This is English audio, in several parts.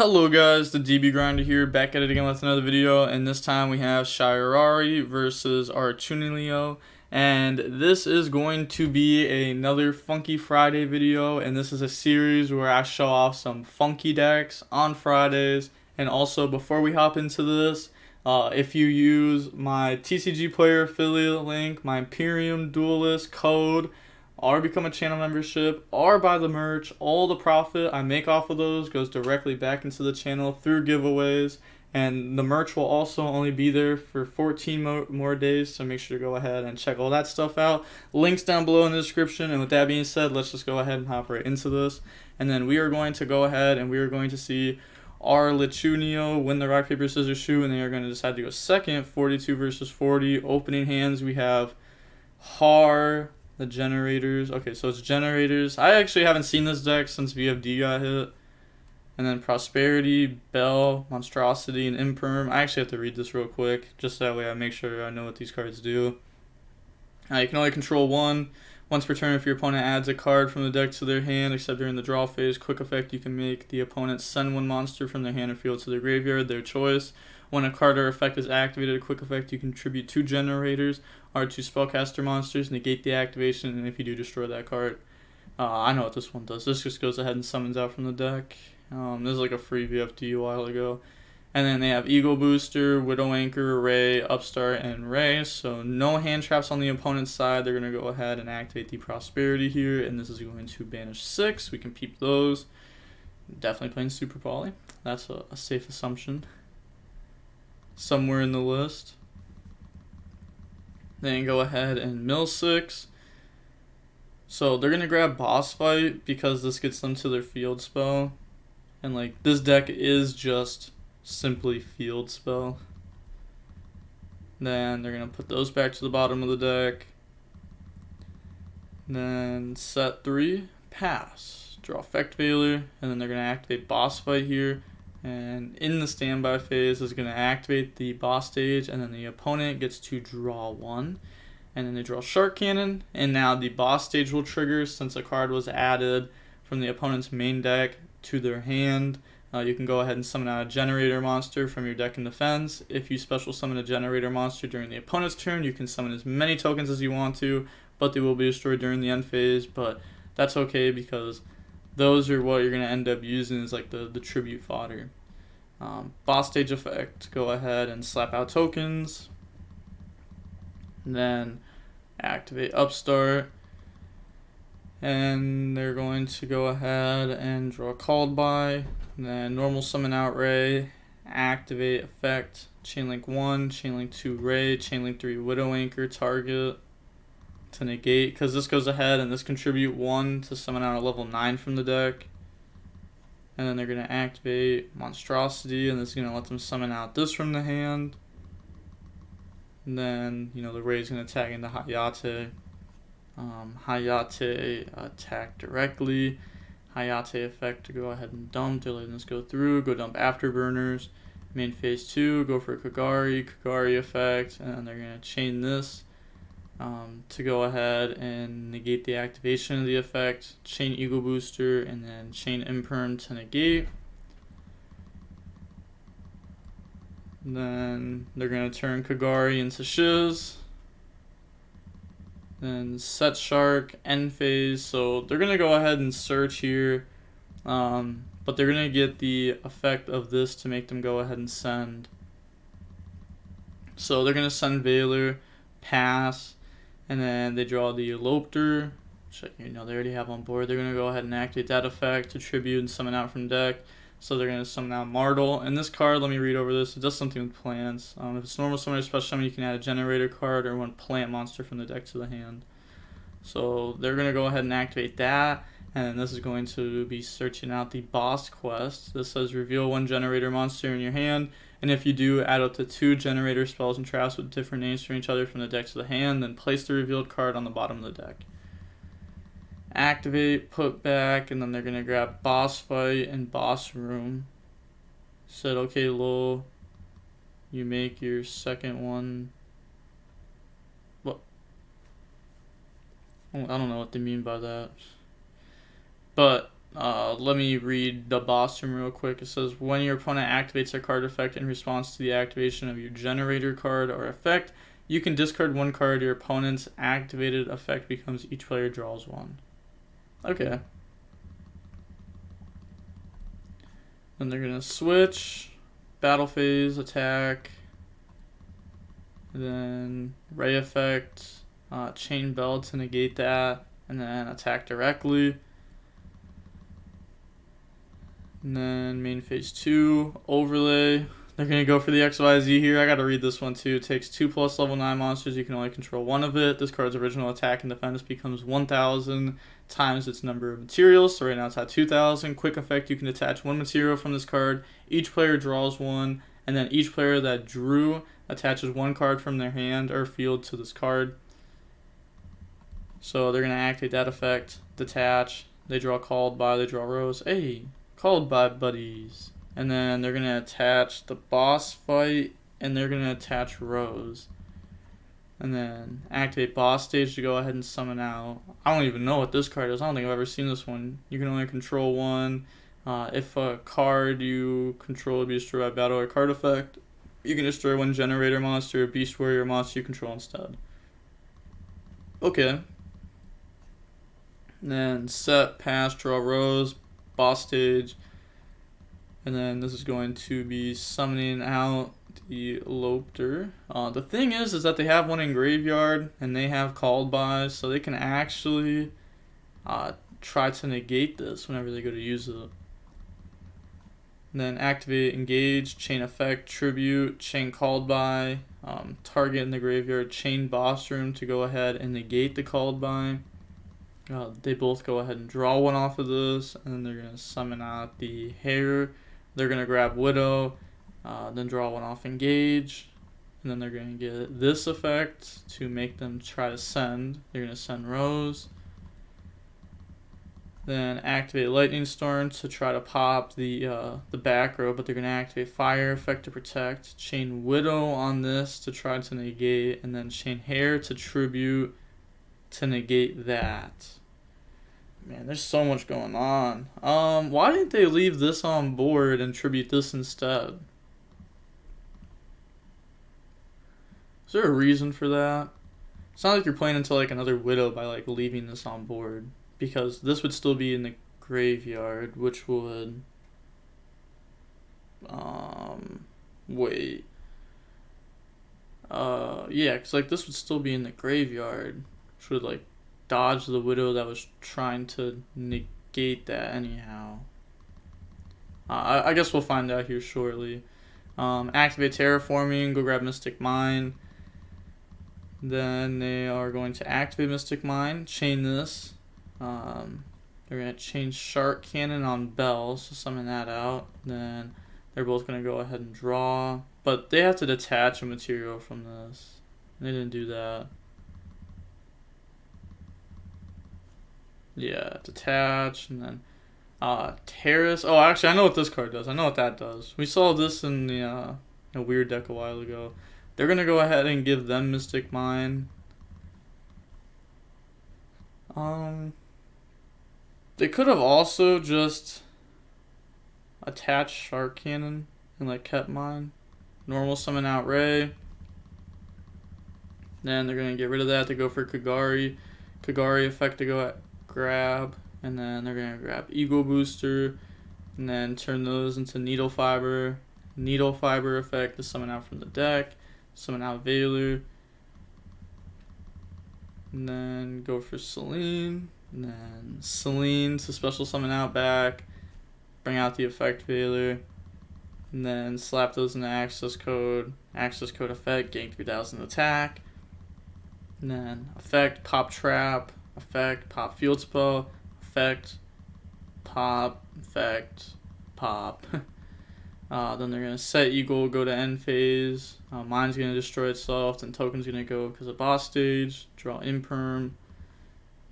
Hello guys, the DB Grinder here, back at it again with another video, and this time we have Shirari versus Archfiend, and this is going to be another Funky Friday video, and this is a series where I show off some funky decks on Fridays. And also, before we hop into this, if you use my TCG Player affiliate link, my Imperium Duelist code, or become a channel membership, or buy the merch, all the profit I make off of those goes directly back into the channel through giveaways. And the merch will also only be there for 14 more days, so make sure to go ahead and check all that stuff out. Links down below in the description. And with that being said, let's just go ahead and hop right into this. And then we are going to go ahead and we are going to see Archfiend win the rock, paper, scissors, shoot, and they are going to decide to go second, 42 versus 40. Opening hands, we have the Generators. Okay, so it's Generators. I actually haven't seen this deck since VFD got hit. And then Prosperity, Bell, Monstrosity, and Imperm. I actually have to read this real quick, just that way I make sure I know what these cards do. You can only control one. Once per turn, if your opponent adds a card from the deck to their hand, except during the draw phase, quick effect, you can make the opponent send one monster from their hand or field to their graveyard, their choice. When a card or effect is activated, a quick effect, you contribute 2 Generators or 2 Spellcaster monsters, negate the activation, and if you do, destroy that card. I know what this one does. This just goes ahead and summons out from the deck. This is like a free VFD a while ago. And then they have Eagle Booster, Widow Anchor, Ray, Upstart, and Ray. So no hand traps on the opponent's side. They're going to go ahead and activate the Prosperity here, and this is going to banish 6. We can peep those. Definitely playing Super Poly. That's a safe assumption. Somewhere in the list. Then go ahead and mill 6. So they're going to grab Boss Fight because this gets them to their field spell. And like this deck is just simply field spell. Then they're going to put those back to the bottom of the deck. Then set 3, pass. Draw Effect Veiler, and then they're going to activate Boss Fight here. And in the standby phase is going to activate the boss stage, and then the opponent gets to draw 1. And then they draw Shark Cannon, and now the boss stage will trigger since a card was added from the opponent's main deck to their hand. You can go ahead and summon out a Generator monster from your deck in defense. If you special summon a Generator monster during the opponent's turn, you can summon as many tokens as you want to, but they will be destroyed during the end phase. But that's okay because those are what you're going to end up using as like the tribute fodder. Boss stage effect, go ahead and slap out tokens. And then activate Upstart. And they're going to go ahead and draw Called By. And then normal summon out Ray. Activate effect. Chainlink 1, Chainlink 2 Ray, Chainlink 3 Widow Anchor target to negate. Because this goes ahead and this contribute 1 to summon out a level 9 from the deck. And then they're going to activate Monstrosity, and this is going to let them summon out this from the hand. And then, the Ray's going to tag into Hayate. Hayate attack directly. Hayate effect to go ahead and dump to letting this go through. Go dump Afterburners. Main phase 2, go for Kagari effect, and then they're going to chain this to go ahead and negate the activation of the effect. Chain Eagle Booster, and then chain Imperm to negate. Then they're going to turn Kagari into Shiz. Then set Shark, end phase. So they're going to go ahead and search here. But they're going to get the effect of this to make them go ahead and send. So they're going to send Veiler, pass, and then they draw the Elopter, which they already have on board. They're going to go ahead and activate that effect to tribute and summon out from deck. So they're going to summon out Martel. And this card, let me read over this. It does something with plants. If it's normal summon or special summon, you can add a Generator card or one plant monster from the deck to the hand. So they're going to go ahead and activate that. And this is going to be searching out the boss quest. This says reveal 1 Generator monster in your hand. And if you do, add up to 2 Generator spells and traps with different names for each other from the deck to the hand. Then place the revealed card on the bottom of the deck. Activate, put back, and then they're going to grab Boss Fight and Boss Room. Said, okay, lol, you make your second one. What? I don't know what they mean by that. But let me read the boss room real quick. It says, when your opponent activates a card effect in response to the activation of your Generaider card or effect, you can discard one card. Your opponent's activated effect becomes each player draws one. Okay. Then they're going to switch, battle phase, attack, then ray effect, chain bell to negate that, and then attack directly. And then main phase 2, overlay. They're going to go for the XYZ here. I got to read this one too. It takes 2+ level 9 monsters. You can only control one of it. This card's original attack and defense becomes 1,000 times its number of materials. So right now it's at 2,000. Quick effect, you can attach one material from this card. Each player draws one. And then each player that drew attaches one card from their hand or field to this card. So they're going to activate that effect. Detach. They draw called by. They draw rose. Hey, called by buddies. And then they're going to attach the boss fight, and they're going to attach Rose. And then activate boss stage to go ahead and summon out. I don't even know what this card is. I don't think I've ever seen this one. You can only control one. If a card you control be destroyed by battle or card effect, you can destroy one Generaider monster or Beast Warrior monster you control instead. Okay. And then set, pass, draw Rose, boss stage. And then this is going to be summoning out the Lopter. The thing is that they have one in graveyard and they have called by, so they can actually try to negate this whenever they go to use it. And then activate, engage, chain effect, tribute, chain called by, target in the graveyard, chain boss room to go ahead and negate the called by. They both go ahead and draw one off of this, and then they're going to summon out the hair. They're going to grab Widow, then draw one off, engage, and then they're going to get this effect to make them try to send. They're going to send Rose. Then activate Lightning Storm to try to pop the back row, but they're going to activate Fire effect to protect. Chain Widow on this to try to negate, and then chain Hair to tribute to negate that. Man, there's so much going on. Why didn't they leave this on board and tribute this instead? Is there a reason for that? It's not like you're playing into like another Widow by like leaving this on board, because this would still be in the graveyard, which would wait. Yeah, because like this would still be in the graveyard, which would like dodge the Widow that was trying to negate that anyhow. I guess we'll find out here shortly. Activate Terraforming, go grab Mystic Mine. Then they are going to activate Mystic Mine, chain this. They're going to chain Shark Cannon on Bell, so summon that out. Then they're both going to go ahead and draw. But they have to detach a material from this. They didn't do that. Yeah, detach, and then Terrace. Oh, actually, I know what this card does. I know what that does. We saw this in the weird deck a while ago. They're going to go ahead and give them Mystic Mine. They could have also just attached Shark Cannon and like kept mine. Normal summon out Ray. Then they're going to get rid of that to go for Kagari. Kagari effect to go at grab. And then they're going to grab Eagle Booster. And then turn those into Needle Fiber. Needle Fiber effect to summon out from the deck. Summon out Veiler. And then go for Selene. And then Selene to special summon out back. Bring out the effect Veiler. And then slap those into access code. Access code effect, gain 3000 attack. And then effect, pop trap. Effect, pop field spell. Effect, pop, effect, pop. Then they're going to set Eagle, go to end phase. Mine's going to destroy itself. Then Token's going to go because of boss stage. Draw Imperm.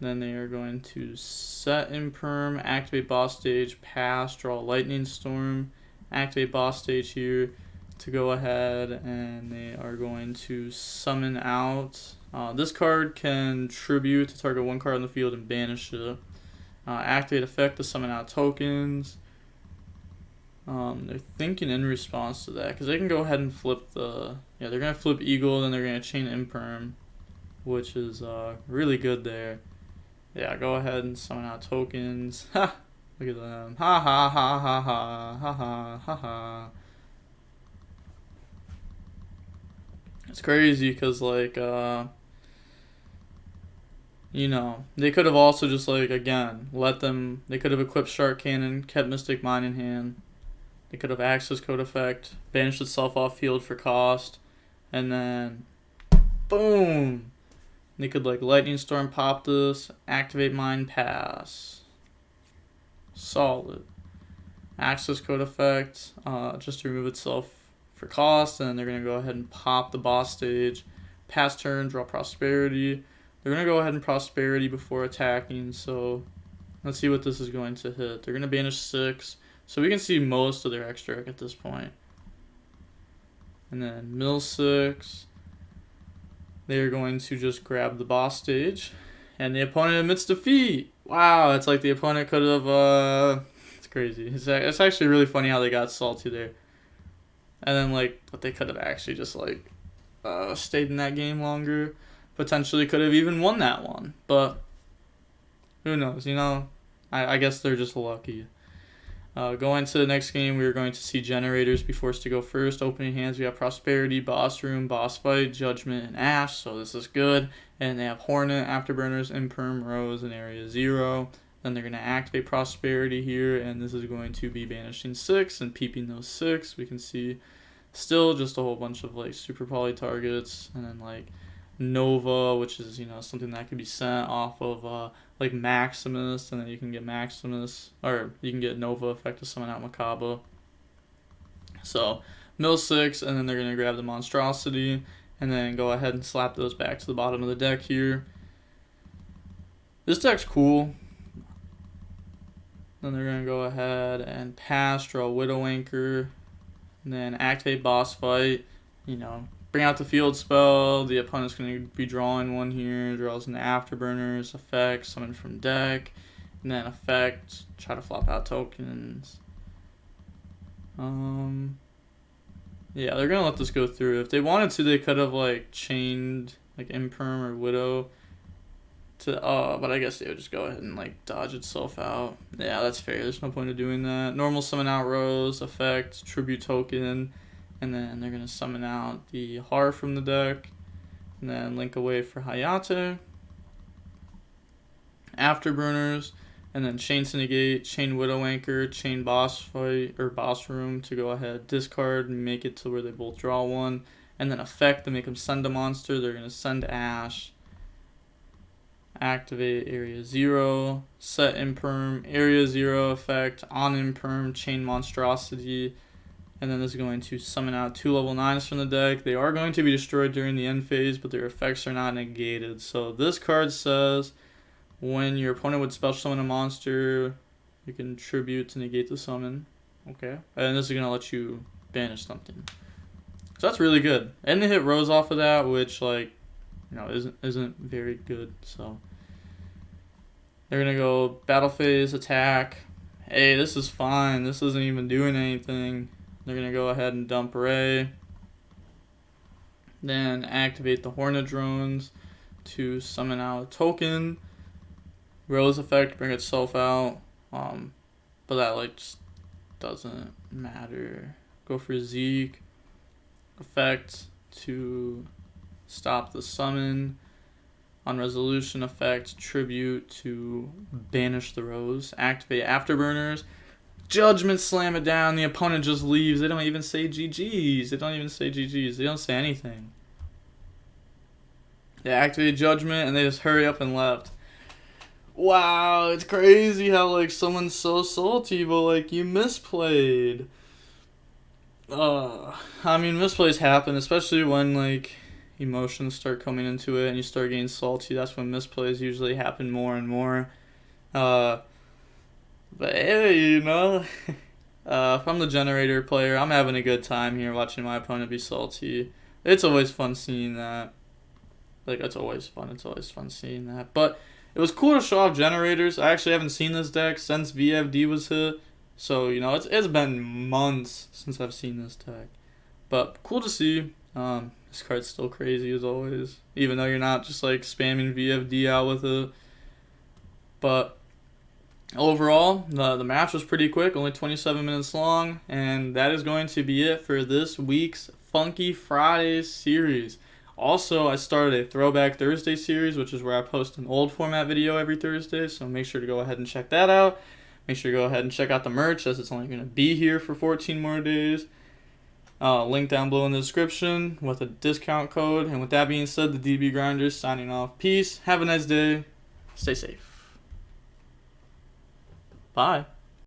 Then they are going to set Imperm, activate boss stage, pass, draw Lightning Storm. Activate boss stage here to go ahead, and they are going to summon out. This card can tribute to target one card on the field and banish it. Activate effect to summon out tokens. They're thinking in response to that, because they can go ahead and flip the... Yeah, they're going to flip Eagle, then they're going to chain Imperm, which is really good there. Yeah, go ahead and summon out tokens. Ha! Look at them. Ha ha ha ha ha ha ha ha ha. It's crazy, because, like, you know, they could have also just, like, again, let them... They could have equipped Shark Cannon, kept Mystic Mine in hand. They could have Access Code Effect, banished itself off field for cost, and then boom! They could like Lightning Storm pop this, activate Mind Pass. Solid. Access Code Effect, just to remove itself for cost, and then they're going to go ahead and pop the boss stage. Pass turn, draw Prosperity. They're going to go ahead and Prosperity before attacking, so let's see what this is going to hit. They're going to banish 6. So we can see most of their Extract at this point. And then mill 6. They're going to just grab the boss stage. And the opponent admits defeat. Wow, it's like the opponent could have... it's crazy. It's actually really funny how they got salty there. And then, like, but they could have actually just, like, stayed in that game longer. Potentially could have even won that one. But who knows, you know? I guess they're just lucky. Going to the next game, we're going to see Generators be forced to go first. Opening hands, we have Prosperity, Boss Room, Boss Fight, Judgment, and Ash, so this is good. And they have Hornet, Afterburners, Imperm, Rose, and Area 0. Then they're going to activate Prosperity here, and this is going to be banishing 6 and peeping those 6. We can see still just a whole bunch of like super poly targets, and then like Nova, which is, you know, something that could be sent off of like Maximus, and then you can get Maximus, or you can get Nova effect to summon out Makaba. So mill 6, and then they're going to grab the Monstrosity, and then go ahead and slap those back to the bottom of the deck here. This deck's cool. Then they're going to go ahead and pass, draw Widow Anchor, and then activate Boss Fight, you know, bring out the field spell. The opponent's going to be drawing one here. Draws into Afterburners, effect, summon from deck, and then effect, try to flop out tokens. Yeah, they're going to let this go through. If they wanted to, they could have like chained like Imperm or Widow to, but I guess they would just go ahead and like dodge itself out. Yeah, that's fair. There's no point of doing that. Normal summon out Rose, effect, tribute token. And then they're going to summon out the Har from the deck. And then link away for Hayate. Afterburners. And then chain to negate, chain Widow Anchor, chain Boss Fight, or Boss Room to go ahead, discard, and make it to where they both draw one. And then effect to make them send a monster. They're going to send Ash. Activate Area 0. Set Imperm. Area 0 effect on Imperm, chain Monstrosity. And then this is going to summon out 2 level 9s from the deck. They are going to be destroyed during the end phase, but their effects are not negated. So this card says when your opponent would special summon a monster, you can tribute to negate the summon. Okay. And this is going to let you banish something. So that's really good. And they hit Rose off of that, which, like, you know, isn't very good. So they're going to go battle phase, attack. Hey, this is fine. This isn't even doing anything. They're going to go ahead and dump Ray. Then activate the Hornet drones to summon out a token. Rose effect, bring itself out. But that like just doesn't matter. Go for Zeke. Effect to stop the summon. On resolution effect, tribute to banish the Rose. Activate Afterburners. Judgment, slam it down. The opponent just leaves. They don't even say GG's. They don't even say GG's. They don't say anything. They activate Judgment and they just hurry up and left. Wow, it's crazy how like someone's so salty, but like you misplayed. I mean, misplays happen, especially when like emotions start coming into it and you start getting salty. That's when misplays usually happen more and more. But hey, you know, if I'm the Generaider player, I'm having a good time here watching my opponent be salty. It's always fun seeing that. Like, it's always fun seeing that. But it it was cool to show off Generators. I actually haven't seen this deck since VFD was hit. So, you know, it's been months since I've seen this deck. But cool to see. This card's still crazy as always. Even though you're not just like spamming VFD out with it. But overall, the match was pretty quick, only 27 minutes long, and that is going to be it for this week's Funky Fridays series. Also, I started a Throwback Thursday series, which is where I post an old format video every Thursday, so make sure to go ahead and check that out. Make sure to go ahead and check out the merch, as it's only going to be here for 14 more days. Link down below in the description with a discount code. And with that being said, the DB Grinders signing off. Peace. Have a nice day. Stay safe. Bye.